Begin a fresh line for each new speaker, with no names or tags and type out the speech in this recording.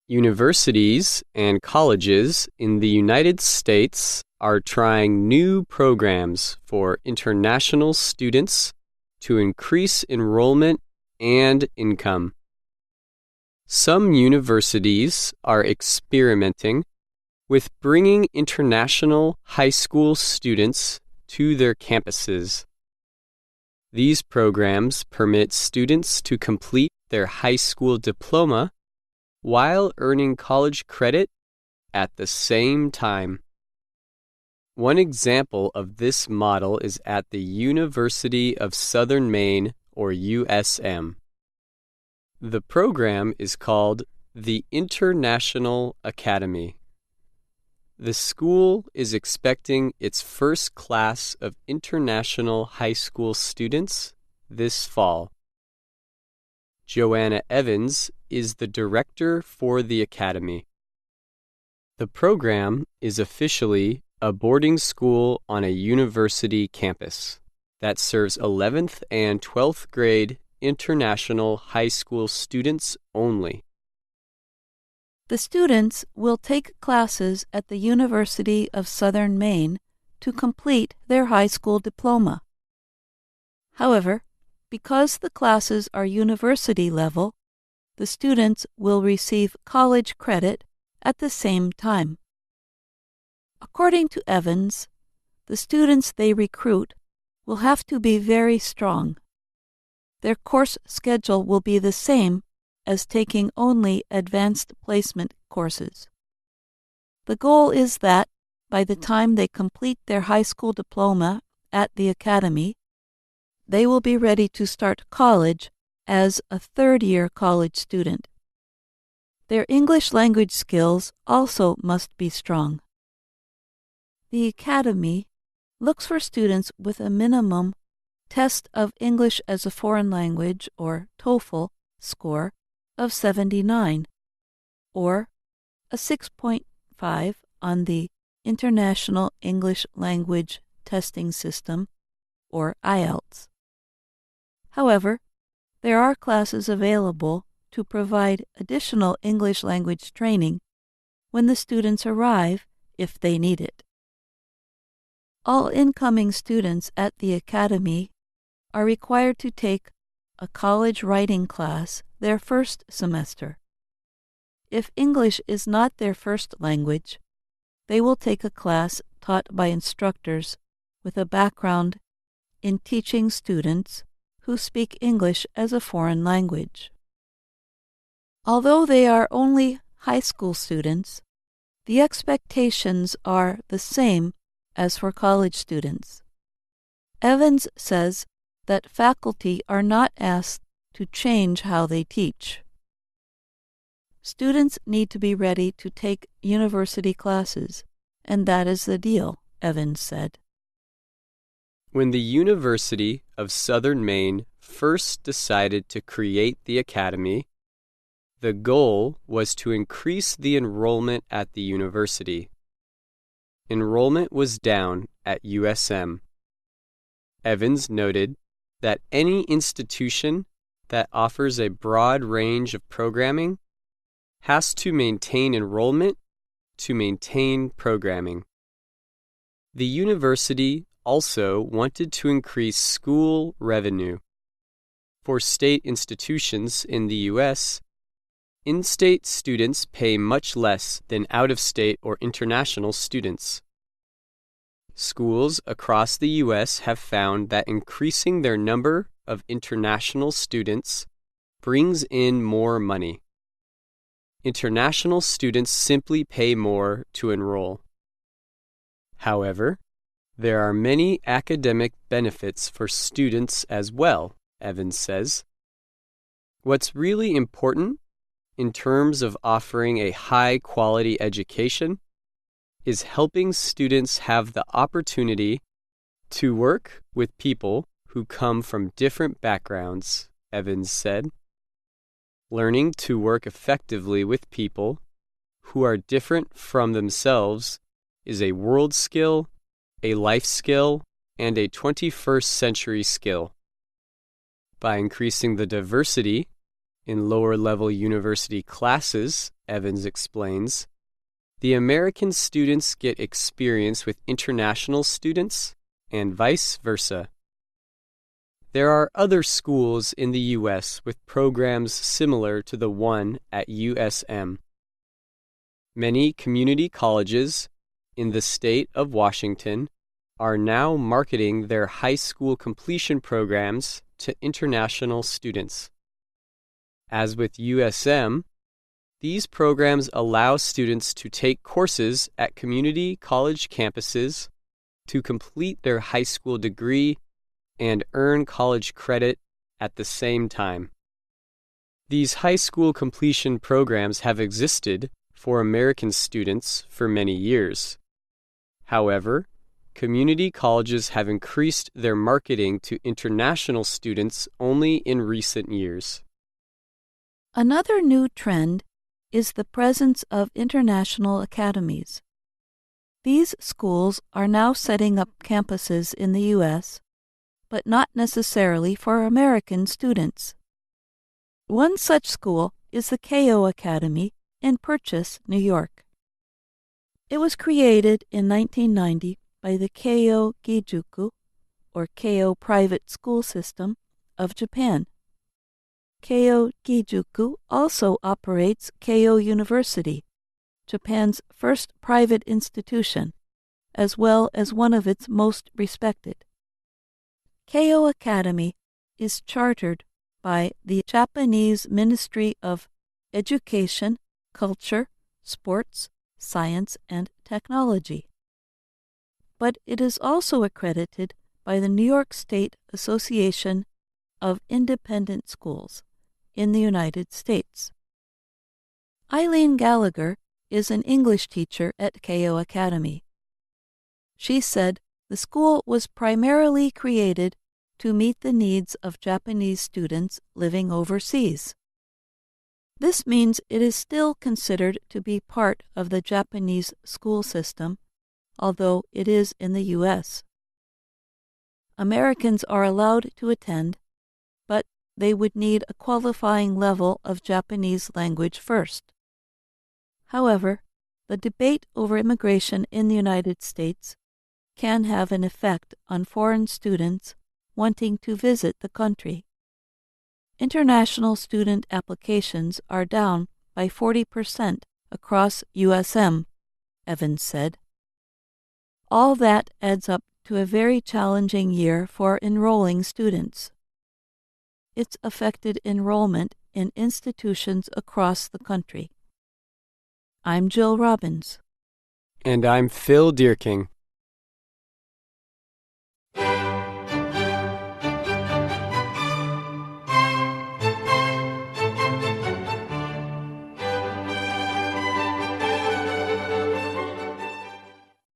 Universities and colleges in the United States are trying new programs for international students to increase enrollment and income. Some universities are experimenting with bringing international high school students to their campuses. These programs permit students to complete their high school diploma while earning college credit at the same time. One example of this model is at the University of Southern Maine, or USM. The program is called the International Academy. The school is expecting its first class of international high school students this fall. Joanna Evans is the director for the academy. The program is officially a boarding school on a university campus that serves 11th and 12th grade international high school students only.
The students will take classes at the University of Southern Maine to complete their high school diploma. However, because the classes are university level, the students will receive college credit at the same time. According to Evans, the students they recruit will have to be very strong. Their course schedule will be the same as taking only advanced placement courses. The goal is that by the time they complete their high school diploma at the academy, they will be ready to start college as a third-year college student. Their English language skills also must be strong. The academy looks for students with a minimum Test of English as a Foreign Language, or TOEFL, score of 79, or a 6.5 on the International English Language Testing System, or IELTS. However, there are classes available to provide additional English language training when the students arrive if they need it. All incoming students at the academy are required to take a college writing class their first semester. If English is not their first language, they will take a class taught by instructors with a background in teaching students who speak English as a foreign language. Although they are only high school students, the expectations are the same as for college students. Evans says that faculty are not asked to change how they teach. Students need to be ready to take university classes, and that is the deal, Evans said.
When the University of Southern Maine first decided to create the academy, the goal was to increase the enrollment at the university. Enrollment was down at USM. Evans noted that any institution that offers a broad range of programming has to maintain enrollment to maintain programming. The university also wanted to increase school revenue. For state institutions in the U.S., in-state students pay much less than out-of-state or international students. Schools across the U.S. have found that increasing their number of international students brings in more money. International students simply pay more to enroll. However, there are many academic benefits for students as well, Evans says. What's really important in terms of offering a high-quality education is helping students have the opportunity to work with people who come from different backgrounds, Evans said. Learning to work effectively with people who are different from themselves is a world skill, a life skill, and a 21st century skill. By increasing the diversity In lower-level university classes, Evans explains, the American students get experience with international students and vice versa. There are other schools in the U.S. with programs similar to the one at USM. Many community colleges in the state of Washington are now marketing their high school completion programs to international students. As with USM, these programs allow students to take courses at community college campuses to complete their high school degree and earn college credit at the same time. These high school completion programs have existed for American students for many years. However, community colleges have increased their marketing to international students only in recent years.
Another new trend is the presence of international academies. These schools are now setting up campuses in the U.S., but not necessarily for American students. One such school is the Keio Academy in Purchase, New York. It was created in 1990 by the Keio Gijuku, or Keio Private School System, of Japan. Keio Gijuku also operates Keio University, Japan's first private institution, as well as one of its most respected. Keio Academy is chartered by the Japanese Ministry of Education, Culture, Sports, Science, and Technology. But it is also accredited by the New York State Association of Independent Schools in the United States. Eileen Gallagher is an English teacher at Keio Academy. She said the school was primarily created to meet the needs of Japanese students living overseas. This means it is still considered to be part of the Japanese school system, although it is in the U.S. Americans are allowed to attend, but they would need a qualifying level of Japanese language first. However, the debate over immigration in the United States can have an effect on foreign students wanting to visit the country. International student applications are down by 40% across USM, Evans said. All that adds up to a very challenging year for enrolling students. It's affected enrollment in institutions across the country. I'm Jill Robbins.
And I'm Phil Dierking.